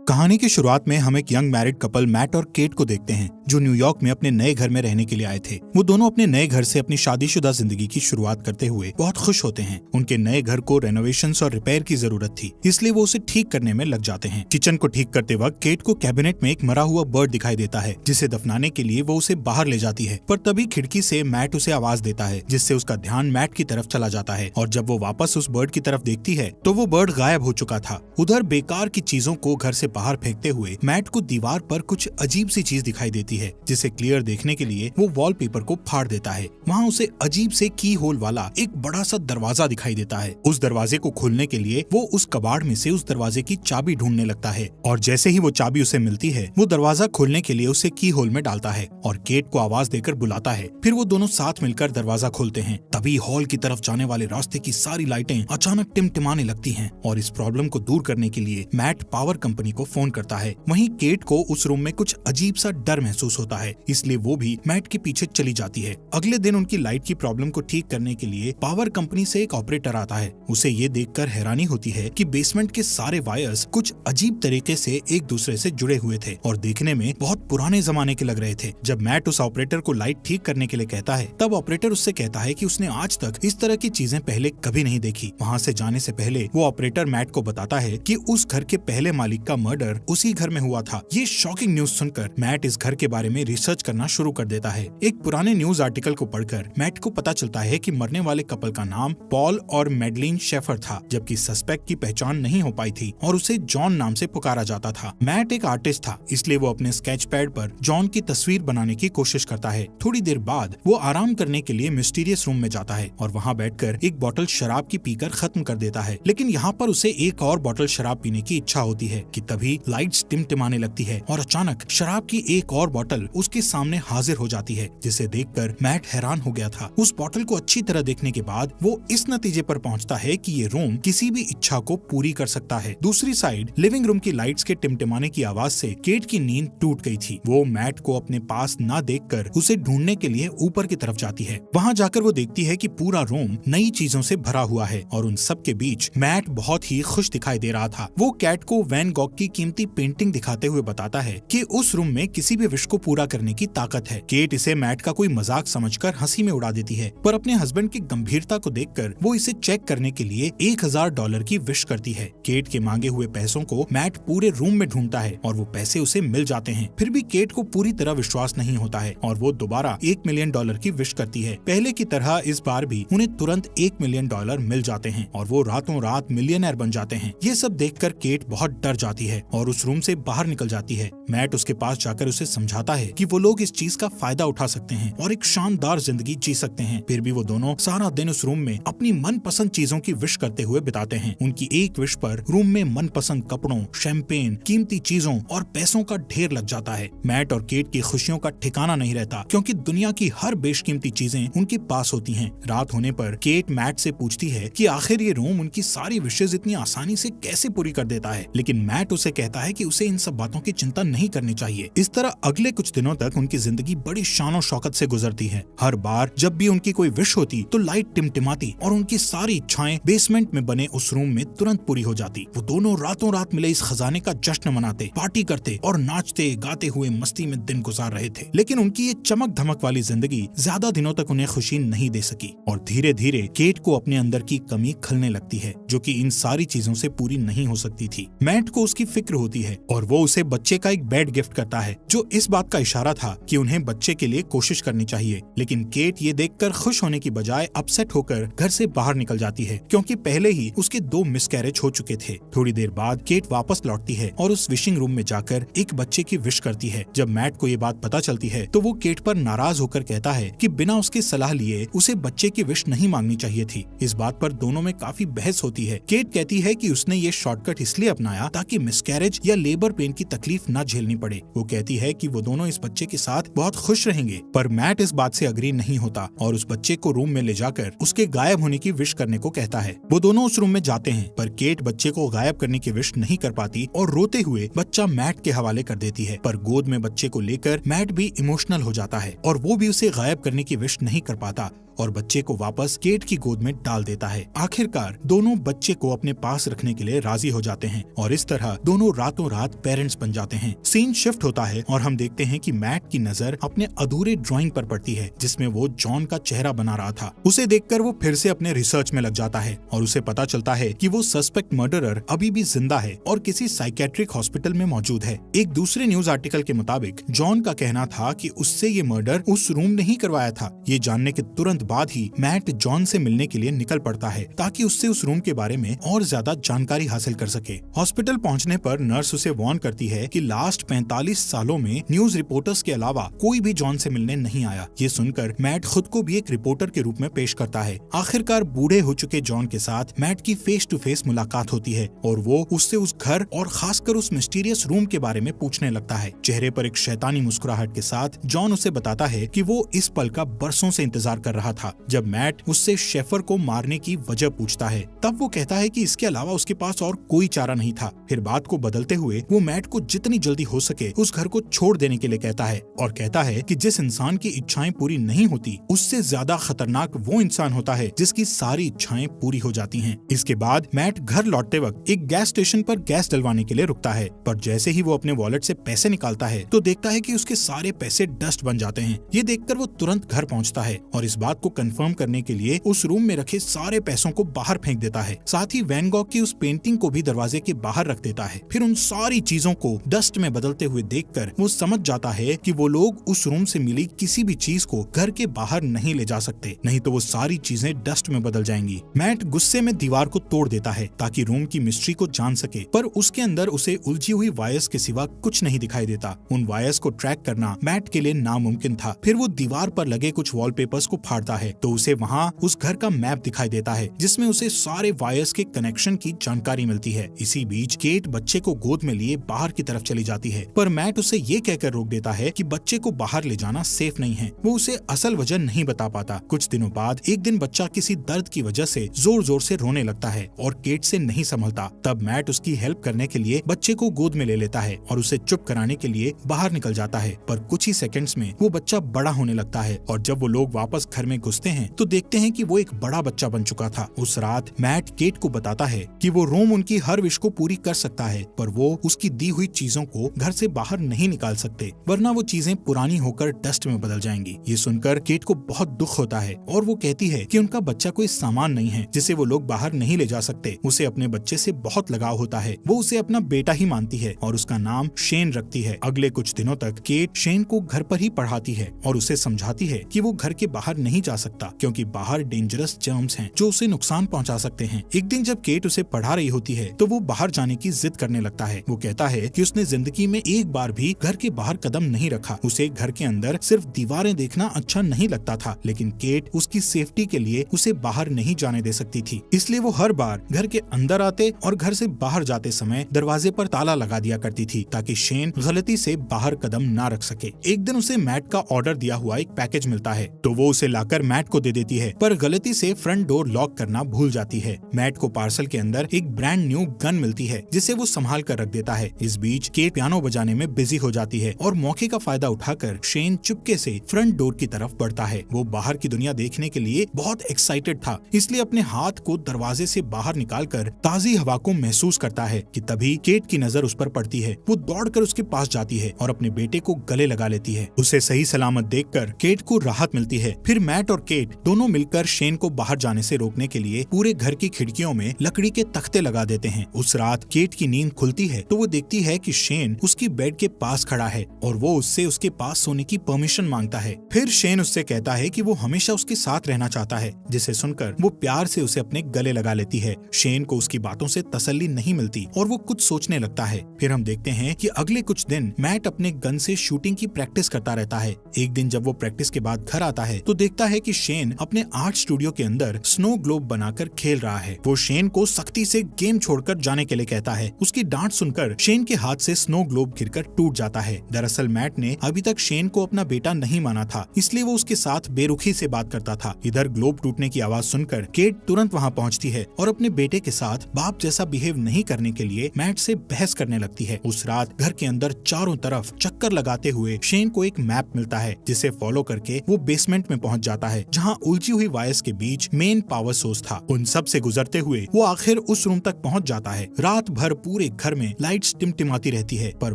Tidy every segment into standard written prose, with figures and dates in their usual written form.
कहानी की शुरुआत में हम एक यंग मैरिड कपल मैट और केट को देखते हैं जो न्यूयॉर्क में अपने नए घर में रहने के लिए आए थे। वो दोनों अपने नए घर से अपनी शादीशुदा जिंदगी की शुरुआत करते हुए बहुत खुश होते हैं। उनके नए घर को रेनोवेशंस और रिपेयर की जरूरत थी, इसलिए वो उसे ठीक करने में लग जाते हैं। किचन को ठीक करते वक्त केट को कैबिनेट में एक मरा हुआ बर्ड दिखाई देता है, जिसे दफनाने के लिए वो उसे बाहर ले जाती है। पर तभी खिड़की से मैट उसे आवाज देता है, जिससे उसका ध्यान मैट की तरफ चला जाता है। और जब वो वापस उस बर्ड की तरफ देखती है तो वो बर्ड गायब हो चुका था। उधर बेकार की चीजों को घर से बाहर फेंकते हुए मैट को दीवार पर कुछ अजीब सी चीज दिखाई देती है, जिसे क्लियर देखने के लिए वो वॉलपेपर को फाड़ देता है। वहाँ उसे अजीब से की होल वाला एक बड़ा सा दरवाजा दिखाई देता है। उस दरवाजे को खोलने के लिए वो उस कबाड़ में से उस दरवाजे की चाबी ढूंढने लगता है, और जैसे ही वो चाबी उसे मिलती है वो दरवाजा खोलने के लिए उसे की होल में डालता है और केट को आवाज देकर बुलाता है। फिर वो दोनों साथ मिलकर दरवाजा खोलते हैं। तभी हॉल की तरफ जाने वाले रास्ते की सारी लाइटें अचानक टिमटिमाने लगती हैं, और इस प्रॉब्लम को दूर करने के लिए मैट पावर कंपनी को फोन करता है। वहीं केट को उस रूम में कुछ अजीब सा डर महसूस होता है, इसलिए वो भी मैट के पीछे चली जाती है। अगले दिन उनकी लाइट की प्रॉब्लम को ठीक करने के लिए पावर कंपनी से एक ऑपरेटर आता है। उसे ये देखकर हैरानी होती है कि बेसमेंट के सारे वायर्स कुछ अजीब तरीके से एक दूसरे से जुड़े हुए थे और देखने में बहुत पुराने जमाने के लग रहे थे। जब मैट उस ऑपरेटर को लाइट ठीक करने के लिए कहता है, तब ऑपरेटर उससे कहता है कि उसने आज तक इस तरह की चीजें पहले कभी नहीं देखी। वहाँ से जाने से पहले वो ऑपरेटर मैट को बताता है कि उस घर के पहले मालिक का मर्डर उसी घर में हुआ था। ये शॉकिंग न्यूज सुनकर मैट इस घर के बारे में रिसर्च करना शुरू कर देता है। एक पुराने न्यूज आर्टिकल को पढ़कर मैट को पता चलता है कि मरने वाले कपल का नाम पॉल और मैडलिन शेफर था, जबकि सस्पेक्ट की पहचान नहीं हो पाई थी और उसे जॉन नाम से पुकारा जाता था। मैट एक आर्टिस्ट था, इसलिए वो अपने स्केच पैड पर जॉन की तस्वीर बनाने की कोशिश करता है। थोड़ी देर बाद वो आराम करने के लिए मिस्टीरियस रूम में जाता है और वहाँ बैठकर एक बोतल शराब की पीकर खत्म कर देता है। लेकिन यहाँ पर उसे एक और बोतल शराब पीने की इच्छा होती है कि तभी लाइट्स टिमटिमाने लगती है और अचानक शराब की एक और बोतल उसके सामने हाजिर हो जाती है, जिसे देखकर मैट हैरान हो गया था। उस बोतल को अच्छी तरह देखने के बाद वो इस नतीजे पर पहुंचता है कि ये रूम किसी भी इच्छा को पूरी कर सकता है। दूसरी साइड लिविंग रूम की लाइट्स के टिमटिमाने की आवाज से केट की नींद टूट गई थी। वो मैट को अपने पास ना देखकर उसे ढूंढने के लिए ऊपर की तरफ जाती है। वहाँ जाकर वो देखती है कि पूरा रूम नई चीजों से भरा हुआ है और उन सब के बीच मैट बहुत ही खुश दिखाई दे रहा था। वो कैट को वैन गॉग की कीमती पेंटिंग दिखाते हुए बताता है कि उस रूम में किसी भी विश को पूरा करने की ताकत है। केट इसे मैट का कोई मजाक समझकर हंसी में उड़ा देती है, पर अपने हस्बैंड की गंभीरता को देखकर वो इसे चेक करने के लिए $1000 की विश करती है। केट के मांगे हुए पैसों को मैट पूरे रूम में ढूंढता है और वो पैसे उसे मिल जाते हैं। फिर भी केट को पूरी तरह विश्वास नहीं होता है और वो दोबारा $1 मिलियन की विश करती है। पहले की तरह इस बार भी उन्हें तुरंत $1 मिलियन मिल जाते हैं और वो रातों रात मिलियनर बन जाते हैं। ये सब देखकर केट बहुत डर जाती है और उस रूम से बाहर निकल जाती है। मैट उसके पास जाकर उसे समझाता है कि वो लोग इस चीज का फायदा उठा सकते हैं और एक शानदार जिंदगी जी सकते हैं। फिर भी वो दोनों सारा दिन उस रूम में अपनी मनपसंद चीजों की विश करते हुए बिताते हैं। उनकी एक विश पर रूम में मनपसंद कपड़ों, शैंपेन, कीमती चीजों और पैसों का ढेर लग जाता है। मैट और केट की खुशियों का ठिकाना नहीं रहता, क्योंकि दुनिया की हर बेशकीमती चीजें उनके पास होती हैं। रात होने पर केट मैट से पूछती है कि आखिर ये रूम उनकी सारी विशेष इतनी आसानी से कैसे पूरी कर देता है, लेकिन मैट उसे कहता है कि उसे इन सब बातों की चिंता नहीं करनी चाहिए। इस तरह अगले कुछ दिनों तक उनकी जिंदगी बड़ी शान और शौकत से गुजरती है। हर बार जब भी उनकी कोई विश होती तो लाइट टिमटिमाती और उनकी सारी इच्छाएं बेसमेंट में बने उस रूम में तुरंत पूरी हो जाती। वो दोनों रातों रात मिले इस खजाने का जश्न मनाते, पार्टी करते और नाचते गाते हुए मस्ती में दिन गुजार रहे थे। लेकिन उनकी ये चमक धमक वाली जिंदगी ज्यादा दिनों तक उन्हें खुशी नहीं दे सकी और धीरे धीरे केट को अपने अंदर की कमी खलने लगती है, जो कि इन सारी चीजों से पूरी नहीं हो सकती थी। मैट को उसकी फिक्र होती है और वो उसे बच्चे का एक बेड गिफ्ट करता है, जो इस बात का इशारा था कि उन्हें बच्चे के लिए कोशिश करनी चाहिए। लेकिन केट ये देखकर खुश होने की बजाय अपसेट होकर घर से बाहर निकल जाती है, क्योंकि पहले ही उसके 2 मिसकैरेज हो चुके थे। थोड़ी देर बाद केट वापस लौटती है और उस विशिंग रूम में जाकर एक बच्चे की विश करती है। जब मैट को ये बात पता चलती है तो वो केट पर नाराज होकर कहता है कि बिना उसकी सलाह लिए उसे बच्चे की विश नहीं मांगनी चाहिए थी। इस बात पर दोनों में काफी बहस होती है। केट कहती है कि उसने ये शॉर्टकट इसलिए अपनाया ताकि मिसकैरेज या लेबर पेन की तकलीफ न झेलनी पड़े। वो कहती है कि वो दोनों इस बच्चे के साथ बहुत खुश रहेंगे, पर मैट इस बात से अग्री नहीं होता और उस बच्चे को रूम में ले जाकर उसके गायब होने की विश करने को कहता है। वो दोनों उस रूम में जाते हैं, पर केट बच्चे को गायब करने की विश नहीं कर पाती और रोते हुए बच्चा मैट के हवाले कर देती है। पर गोद में बच्चे को लेकर मैट भी इमोशनल हो जाता है और वो भी उसे गायब करने की विश नहीं कर पाता और बच्चे को वापस केट की गोद में डाल देता है। आखिरकार दोनों बच्चे को अपने पास रखने के लिए राजी हो जाते हैं और इस तरह दोनों रातों रात पेरेंट्स बन जाते हैं। सीन शिफ्ट होता है और हम देखते हैं कि मैट की नजर अपने अधूरे ड्राइंग पर पड़ती है जिसमें वो जॉन का चेहरा बना रहा था। उसे देखकर वो फिर से अपने रिसर्च में लग जाता है और उसे पता चलता है कि वो सस्पेक्ट मर्डरर अभी भी जिंदा है और किसी साइकेट्रिक हॉस्पिटल में मौजूद है। एक दूसरे न्यूज आर्टिकल के मुताबिक जॉन का कहना था कि उससे ये मर्डर उस रूम ने ही करवाया था। ये जानने के तुरंत बाद ही मैट जॉन से मिलने के लिए निकल पड़ता है ताकि उससे उस रूम के बारे में और ज्यादा जानकारी हासिल कर सके। हॉस्पिटल पहुंचने पर नर्स उसे वार्न करती है कि लास्ट 45 सालों में न्यूज रिपोर्टर्स के अलावा कोई भी जॉन से मिलने नहीं आया। ये सुनकर मैट खुद को भी एक रिपोर्टर के रूप में पेश करता है। आखिरकार बूढ़े हो चुके जॉन के साथ मैट की फेस टू फेस मुलाकात होती है और वो उससे उस घर और खासकर उस मिस्टीरियस रूम के बारे में पूछने लगता है। चेहरे पर एक शैतानी मुस्कुराहट के साथ जॉन उसे बताता है कि वो इस पल का बरसों से इंतजार कर रहा था जब मैट उससे शेफर को मारने की वजह पूछता है। तब वो कहता है कि इसके अलावा उसके पास और कोई चारा नहीं था। फिर बात को बदलते हुए वो मैट को जितनी जल्दी हो सके उस घर को छोड़ देने के लिए कहता है और कहता है कि जिस इंसान की इच्छाएं पूरी नहीं होती उससे ज्यादा खतरनाक वो इंसान होता है जिसकी सारी इच्छाएं पूरी हो जाती हैं। इसके बाद मैट घर लौटते वक्त एक गैस स्टेशन पर गैस डलवाने के लिए रुकता है, पर जैसे ही वो अपने वॉलेट से पैसे निकालता है तो देखता है कि उसके सारे पैसे डस्ट बन जाते हैं। ये देखकर वो तुरंत घर पहुंचता है और इस बात को कंफर्म करने के लिए उस रूम में रखे सारे पैसों को बाहर फेंक देता है। साथ ही वैन गॉग की उस पेंटिंग को भी दरवाजे के बाहर रख देता है। फिर उन सारी चीजों को डस्ट में बदलते हुए देखकर वो समझ जाता है कि वो लोग उस रूम से मिली किसी भी चीज को घर के बाहर नहीं ले जा सकते, नहीं तो वो सारी चीजें डस्ट में बदल जाएंगी। मैट गुस्से में दीवार को तोड़ देता है ताकि रूम की मिस्ट्री को जान सके, पर उसके अंदर उसे उलझी हुई वायर्स के सिवा कुछ नहीं दिखाई देता। उन वायर्स को ट्रैक करना मैट के लिए नामुमकिन था। फिर वो दीवार पर लगे कुछ वॉलपेपर्स को फाड़ता है तो उसे वहाँ उस घर का मैप दिखाई देता है जिसमें उसे सारे वायर्स के कनेक्शन की जानकारी मिलती है। इसी बीच केट बच्चे को गोद में लिए बाहर की तरफ चली जाती है, पर मैट उसे ये कहकर रोक देता है कि बच्चे को बाहर ले जाना सेफ नहीं है। वो उसे असल वजह नहीं बता पाता। कुछ दिनों बाद एक दिन बच्चा किसी दर्द की वजह से जोर जोर से रोने लगता है और केट से नहीं संभलता। तब मैट उसकी हेल्प करने के लिए बच्चे को गोद में ले लेता है और उसे चुप कराने के लिए बाहर निकल जाता है, पर कुछ ही सेकंड्स में वो बच्चा बड़ा होने लगता है और जब वो लोग वापस घर में घुसते हैं तो देखते हैं कि वो एक बड़ा बच्चा बन चुका था। उस रात मैट केट को बताता है कि वो रोम उनकी हर विश को पूरी कर सकता है, पर वो उसकी दी हुई चीजों को घर से बाहर नहीं निकाल सकते, वरना वो चीजें पुरानी होकर डस्ट में बदल जाएंगी। ये सुनकर केट को बहुत दुख होता है और वो कहती है कि उनका बच्चा कोई सामान नहीं है जिसे वो लोग बाहर नहीं ले जा सकते। उसे अपने बच्चे से बहुत लगाव होता है। वो उसे अपना बेटा ही मानती है और उसका नाम शेन रखती है। अगले कुछ दिनों तक केट शेन को घर पर ही पढ़ाती है और उसे समझाती है कि वो घर के बाहर नहीं जा सकता क्योंकि बाहर डेंजरस जर्म्स हैं जो उसे नुकसान पहुंचा सकते हैं। एक दिन जब केट उसे पढ़ा रही होती है तो वो बाहर जाने की जिद करने लगता है। वो कहता है कि उसने जिंदगी में एक बार भी घर के बाहर कदम नहीं रखा। उसे घर के अंदर सिर्फ दीवारें देखना अच्छा नहीं लगता था, लेकिन केट उसकी सेफ्टी के लिए उसे बाहर नहीं जाने दे सकती थी। इसलिए वो हर बार घर के अंदर आते और घर से बाहर जाते समय दरवाजे पर ताला लगा दिया करती थी ताकि शेन गलती से बाहर कदम ना रख सके। एक दिन उसे मैट का ऑर्डर दिया हुआ एक पैकेज मिलता है तो वो उसे लाकर मैट को दे देती है, पर गलती से फ्रंट डोर लॉक करना भूल जाती है। मैट को पार्सल के अंदर एक ब्रांड न्यू गन मिलती है जिसे वो संभाल कर रख देता है। इस बीच केट पियानो बजाने में बिजी हो जाती है और मौके का फायदा उठाकर शेन चुपके से फ्रंट डोर की तरफ बढ़ता है। वो बाहर की दुनिया देखने के लिए बहुत एक्साइटेड था, इसलिए अपने हाथ को दरवाजे से बाहर निकालकर ताजी हवा को महसूस करता है कि तभी केट की नजर उस पर पड़ती है। वो दौड़कर उसके पास जाती है और अपने बेटे को गले लगा लेती है। उसे सही सलामत देखकर केट को राहत मिलती है। फिर मैट और केट दोनों मिलकर शेन को बाहर जाने से रोकने के लिए पूरे घर की खिड़कियों में लकड़ी के तख्ते लगा देते हैं। उस रात केट की नींद खुलती है तो वो देखती है कि शेन उसकी बेड के पास खड़ा है और वो उससे उसके पास सोने की परमिशन मांगता है। फिर शेन उससे कहता है कि वो हमेशा उसके साथ रहना चाहता है, जिसे सुनकर वो प्यार से उसे अपने गले लगा लेती है। शेन को उसकी बातों से तसल्ली नहीं मिलती और वो कुछ सोचने लगता है। फिर हम देखते हैं कि अगले कुछ दिन मैट अपने गन से शूटिंग की प्रैक्टिस करता रहता है। एक दिन जब वो प्रैक्टिस के बाद घर आता है तो देखता है कि शेन अपने आर्ट स्टूडियो के अंदर स्नो ग्लोब बनाकर खेल रहा है। वो शेन को सख्ती से गेम छोड़कर जाने के लिए कहता है। उसकी डांट सुनकर शेन के हाथ से स्नो ग्लोब गिरकर टूट जाता है। दरअसल मैट ने अभी तक शेन को अपना बेटा नहीं माना था, इसलिए वो उसके साथ बेरुखी से बात करता था। इधर ग्लोब टूटने की आवाज सुनकर केट तुरंत वहाँ पहुँचती है और अपने बेटे के साथ बाप जैसा बिहेव नहीं करने के लिए मैट से बहस करने लगती है। उस रात घर के अंदर चारों तरफ चक्कर लगाते हुए शेन को एक मैप मिलता है जिसे फॉलो करके वो बेसमेंट में पहुँच जाता जाता है जहाँ उलझी हुई वायर्स के बीच मेन पावर सोर्स था। उन सब से गुजरते हुए वो आखिर उस रूम तक पहुँच जाता है। रात भर पूरे घर में लाइट्स टिमटिमाती रहती है, पर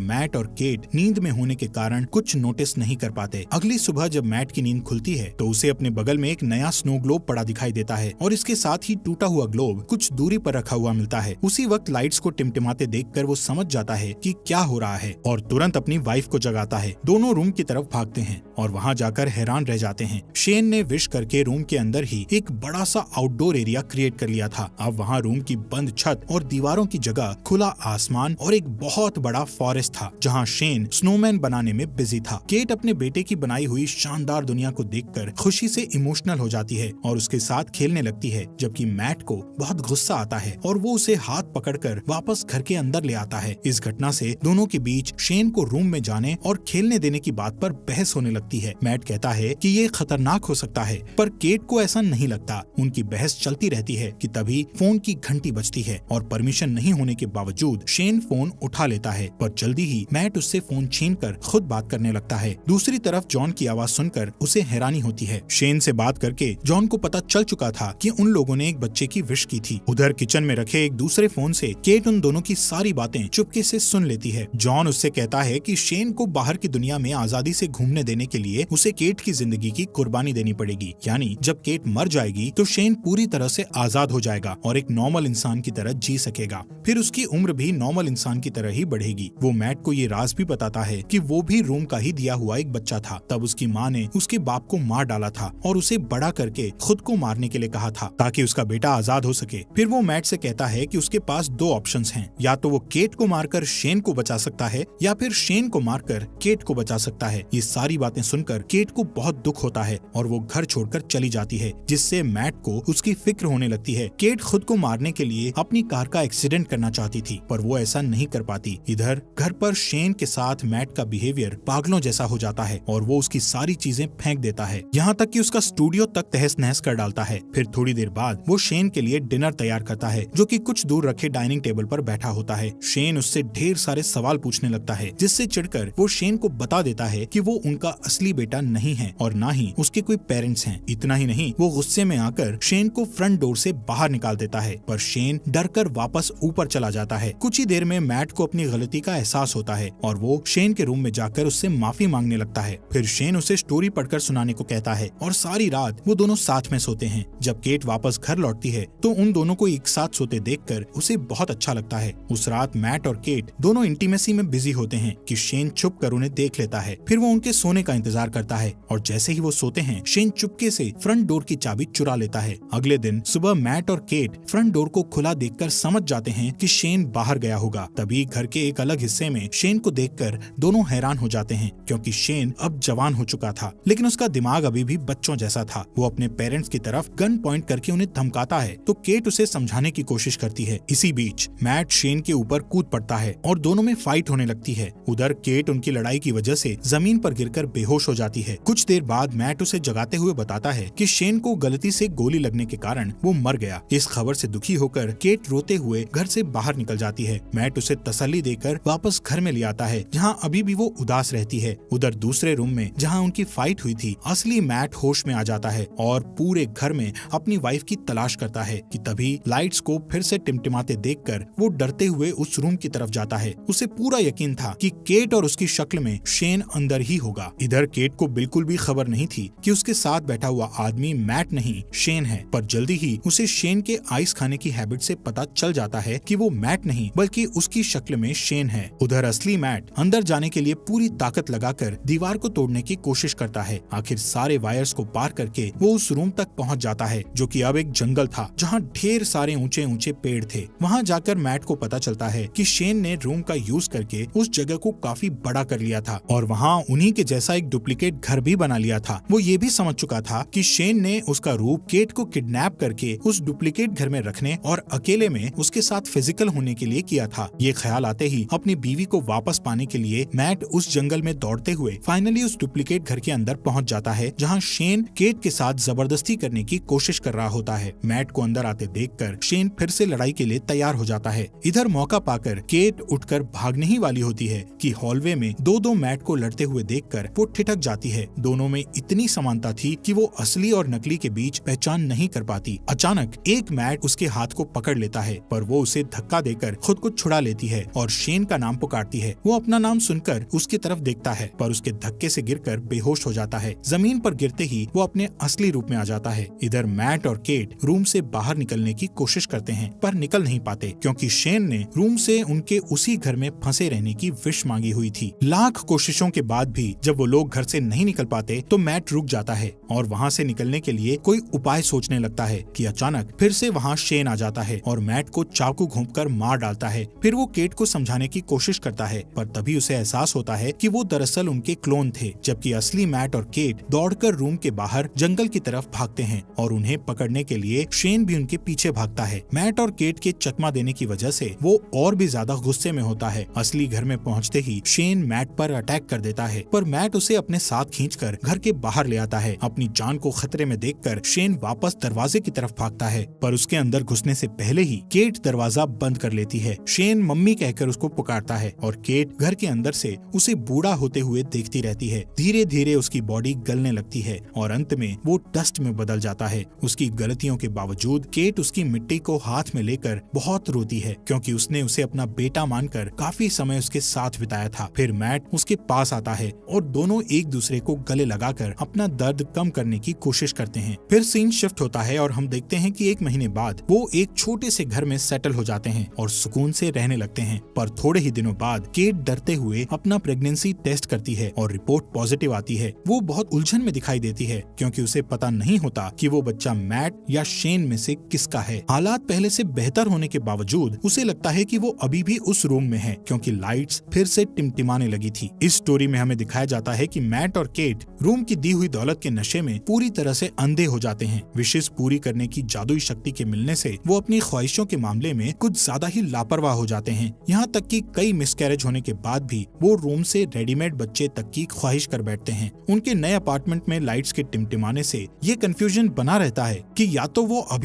मैट और केट नींद में होने के कारण कुछ नोटिस नहीं कर पाते। अगली सुबह जब मैट की नींद खुलती है तो उसे अपने बगल में एक नया स्नो ग्लोब पड़ा दिखाई देता है और इसके साथ ही टूटा हुआ ग्लोब कुछ दूरी पर रखा हुआ मिलता है। उसी वक्त लाइट्स को टिमटिमाते देखकर वो समझ जाता है कि क्या हो रहा है और तुरंत अपनी वाइफ को जगाता है। दोनों रूम की तरफ भागते हैं और वहाँ जाकर हैरान रह जाते हैं। शेन ने विश करके रूम के अंदर ही एक बड़ा सा आउटडोर एरिया क्रिएट कर लिया था। अब वहाँ रूम की बंद छत और दीवारों की जगह खुला आसमान और एक बहुत बड़ा फॉरेस्ट था जहाँ शेन स्नोमैन बनाने में बिजी था। केट अपने बेटे की बनाई हुई शानदार दुनिया को देखकर खुशी से इमोशनल हो जाती है और उसके साथ खेलने लगती है, जबकि मैट को बहुत गुस्सा आता है और वो उसे हाथ पकड़कर वापस घर के अंदर ले आता है। इस घटना से दोनों के बीच शेन को रूम में जाने और खेलने देने की बात पर बहस होने लगती है। मैट कहता है कि ये खतरनाक हो सकता है, पर केट को ऐसा नहीं लगता। उनकी बहस चलती रहती है कि तभी फोन की घंटी बजती है और परमिशन नहीं होने के बावजूद शेन फोन उठा लेता है, पर जल्दी ही मैट उससे फोन छीनकर खुद बात करने लगता है। दूसरी तरफ जॉन की आवाज सुनकर उसे हैरानी होती है। शेन से बात करके जॉन को पता चल चुका था कि उन लोगों ने एक बच्चे की विश की थी। उधर किचन में रखे एक दूसरे फोन से केट उन दोनों की सारी बातें चुपके से सुन लेती है। जॉन उससे कहता है कि शेन को बाहर की दुनिया में आजादी से घूमने देने के लिए उसे केट की जिंदगी की कुर्बानी देनी पड़ेगी, यानी जब केट मर जाएगी तो शेन पूरी तरह से आजाद हो जाएगा और एक नॉर्मल इंसान की तरह जी सकेगा। फिर उसकी उम्र भी नॉर्मल इंसान की तरह ही बढ़ेगी। वो मैट को ये राज भी बताता है कि वो भी रूम का ही दिया हुआ एक बच्चा था। तब उसकी माँ ने उसके बाप को मार डाला था और उसे बड़ा करके खुद को मारने के लिए कहा था ताकि उसका बेटा आजाद हो सके। फिर वो मैट से कहता है कि उसके पास दो ऑप्शंस हैं, या तो वो केट को मारकर शेन को बचा सकता है या फिर शेन को मारकर केट को बचा सकता है। ये सारी बातें सुनकर केट को बहुत दुख होता है और वो घर छोड़कर चली जाती है, जिससे मैट को उसकी फिक्र होने लगती है। केट खुद को मारने के लिए अपनी कार का एक्सीडेंट करना चाहती थी, पर वो ऐसा नहीं कर पाती। इधर घर पर शेन के साथ मैट का बिहेवियर पागलों जैसा हो जाता है और वो उसकी सारी चीजें फेंक देता है, यहाँ तक कि उसका स्टूडियो तक तहस नहस कर डालता है। फिर थोड़ी देर बाद वो शेन के लिए डिनर तैयार करता है, जो कि कुछ दूर रखे डाइनिंग टेबल पर बैठा होता है। शेन उससे ढेर सारे सवाल पूछने लगता है, जिससे चिढ़कर वो शेन को बता देता है कि वो उनका असली बेटा नहीं है और ना ही उसके कोई पेरेंट्स हैं। इतना ही नहीं, वो गुस्से में आकर शेन को फ्रंट डोर से बाहर निकाल देता है, पर शेन डरकर वापस ऊपर चला जाता है। कुछ ही देर में मैट को अपनी गलती का एहसास होता है और वो शेन के रूम में जाकर उससे माफी मांगने लगता है। फिर शेन उसे स्टोरी पढ़कर सुनाने को कहता है और सारी रात वो दोनों साथ में सोते हैं। जब केट वापस घर लौटती है तो उन दोनों को एक साथ सोते देखकर उसे बहुत अच्छा लगता है। उस रात मैट और केट दोनों इंटीमेसी में बिजी होते हैं कि शेन छुप कर उन्हें देख लेता है। फिर वो उनके सोने का इंतजार करता है और जैसे ही वो सोते हैं, शेन चुपके से फ्रंट डोर की चाबी चुरा लेता है। अगले दिन सुबह मैट और केट फ्रंट डोर को खुला देखकर समझ जाते हैं कि शेन बाहर गया होगा। तभी घर के एक अलग हिस्से में शेन को देखकर दोनों हैरान हो जाते हैं, क्योंकि शेन अब जवान हो चुका था, लेकिन उसका दिमाग अभी भी बच्चों जैसा था। वो अपने पेरेंट्स की तरफ गन पॉइंट करके उन्हें धमकाता है, तो केट उसे समझाने की कोशिश करती है। इसी बीच मैट शेन के ऊपर कूद पड़ता है और दोनों में फाइट होने लगती है। उधर केट उनकी लड़ाई की वजह से जमीन पर गिरकर बेहोश हो जाती है। कुछ देर बाद मैट उसे जगाते हुए बताता है कि शेन को गलती से गोली लगने के कारण वो मर गया। इस खबर से दुखी होकर केट रोते हुए घर से बाहर निकल जाती है। मैट उसे तसल्ली देकर वापस घर में ले आता है, जहाँ अभी भी वो उदास रहती है। उधर दूसरे रूम में जहाँ उनकी फाइट हुई थी, असली मैट होश में आ जाता है और पूरे घर में अपनी वाइफ की तलाश करता है कि तभी लाइट्स को फिर से टिमटिमाते देखकर वो डरते हुए उस रूम की तरफ जाता है। उसे पूरा यकीन था कि केट और उसकी शक्ल में शेन अंदर ही होगा। इधर केट को बिल्कुल भी खबर नहीं थी कि उसके साथ बैठा हुआ आदमी मैट नहीं शेन है, पर जल्दी ही उसे शेन के आइस खाने की हैबिट से पता चल जाता है कि वो मैट नहीं बल्कि उसकी शक्ल में शेन है। उधर असली मैट अंदर जाने के लिए पूरी ताकत लगाकर दीवार को तोड़ने की कोशिश करता है। आखिर सारे वायर्स को पार करके वो उस रूम तक पहुंच जाता है, जो कि अब एक जंगल था जहां ढेर सारे ऊंचे ऊंचे पेड़ थे। वहां जाकर मैट को पता चलता है कि शेन ने रूम का यूज करके उस जगह को काफी बड़ा कर लिया था और वहां उन्हीं के जैसा एक डुप्लीकेट घर भी बना लिया था। वो ये भी समझ चुका था कि शेन ने उसका रूप केट को किडनैप करके उस डुप्लीकेट घर में रखने और अकेले में उसके साथ फिजिकल होने के लिए किया था। ये ख्याल आते ही अपनी बीवी को वापस पाने के लिए मैट उस जंगल में दौड़ते हुए फाइनली उस डुप्लीकेट घर के अंदर पहुंच जाता है, जहां शेन केट के साथ जबरदस्ती करने की कोशिश कर रहा होता है। मैट को अंदर आते देखकर शेन फिर से लड़ाई के लिए तैयार हो जाता है। इधर मौका पाकर केट उठकर भागने ही वाली होती है कि हॉलवे में दो मैट को लड़ते हुए देखकर वो ठिठक जाती है। दोनों में इतनी समानता थी कि वो असली और नकली के बीच पहचान नहीं कर पाती। अचानक एक मैट उसके हाथ को पकड़ लेता है, पर वो उसे धक्का देकर खुद को छुड़ा लेती है और शेन का नाम पुकारती है। वो अपना नाम सुनकर उसकी तरफ देखता है, पर उसके धक्के से गिरकर बेहोश हो जाता है। जमीन पर गिरते ही वो अपने असली रूप में आ जाता है। इधर मैट और केट रूम से बाहर निकलने की कोशिश करते हैं, पर निकल नहीं पाते क्योंकि शेन ने रूम से उनके उसी घर में फंसे रहने की विश मांगी हुई थी। लाख कोशिशों के बाद भी जब वो लोग घर से नहीं निकल पाते तो मैट रुक जाता है और वहाँ से निकलने के लिए कोई उपाय सोचने लगता है कि अचानक फिर से वहाँ शेन आ जाता है और मैट को चाकू घोंपकर मार डालता है। फिर वो केट को समझाने की कोशिश करता है, पर तभी उसे एहसास होता है कि वो दरअसल उनके क्लोन थे, जबकि असली मैट और केट दौड़कर रूम के बाहर जंगल की तरफ भागते हैं और उन्हें पकड़ने के लिए शेन भी उनके पीछे भागता है। मैट और केट के चकमा देने की वजह से वो और भी ज्यादा गुस्से में होता है। असली घर में पहुंचते ही शेन मैट पर अटैक कर देता है, पर मैट उसे अपने साथ खींचकर घर के बाहर ले आता है। अपनी जान को खतरे में देखकर शेन वापस दरवाजे की तरफ भागता है, पर उसके अंदर घुसने से पहले ही केट दरवाजा बंद कर लेती है। शेन मम्मी कहकर उसको पुकारता है और केट घर के अंदर से उसे बूढ़ा होते हुए देखती रहती है। धीरे धीरे उसकी बॉडी गलने लगती है और अंत में वो डस्ट में बदल जाता है। उसकी गलतियों के बावजूद केट उसकी मिट्टी को हाथ में लेकर बहुत रोती है, क्योंकि उसने उसे अपना बेटा मानकर काफी समय उसके साथ बिताया था। फिर मैट उसके पास आता है और दोनों एक दूसरे को गले लगाकर अपना दर्द कम करने की कोशिश करते हैं। फिर सीन शिफ्ट होता है और हम देखते हैं कि 1 महीने बाद वो एक छोटे से घर में सेटल हो जाते हैं और सुकून से रहने लगते हैं। पर थोड़े ही दिनों बाद केट डरते हुए अपना प्रेगनेंसी टेस्ट करती है और रिपोर्ट पॉजिटिव आती है। वो बहुत उलझन में दिखाई देती है क्योंकि उसे पता नहीं होता कि वो बच्चा मैट या शेन में से किसका है। हालात पहले से बेहतर होने के बावजूद उसे लगता है कि वो अभी भी उस रूम में है, क्योंकि लाइट्स फिर से टिमटिमाने लगी थी। इस स्टोरी में हमें दिखाया जाता है कि मैट और केट रूम की दी हुई दौलत के नशे में पूरी तरह से अंधे हो जाते हैं। विशेष पूरी करने की जादुई शक्ति के मिलने से वो अपनी ख्वाहिशों के मामले में कुछ ज्यादा ही लापरवाह हो जाते हैं। यहाँ तक कि कई मिसकैरेज होने के बाद भी वो रूम से रेडीमेड बच्चे तक की ख्वाहिश कर बैठते हैं। उनके नए अपार्टमेंट में लाइट्स के टिमटिमाने से ये कंफ्यूजन बना रहता है कि या तो वो अभी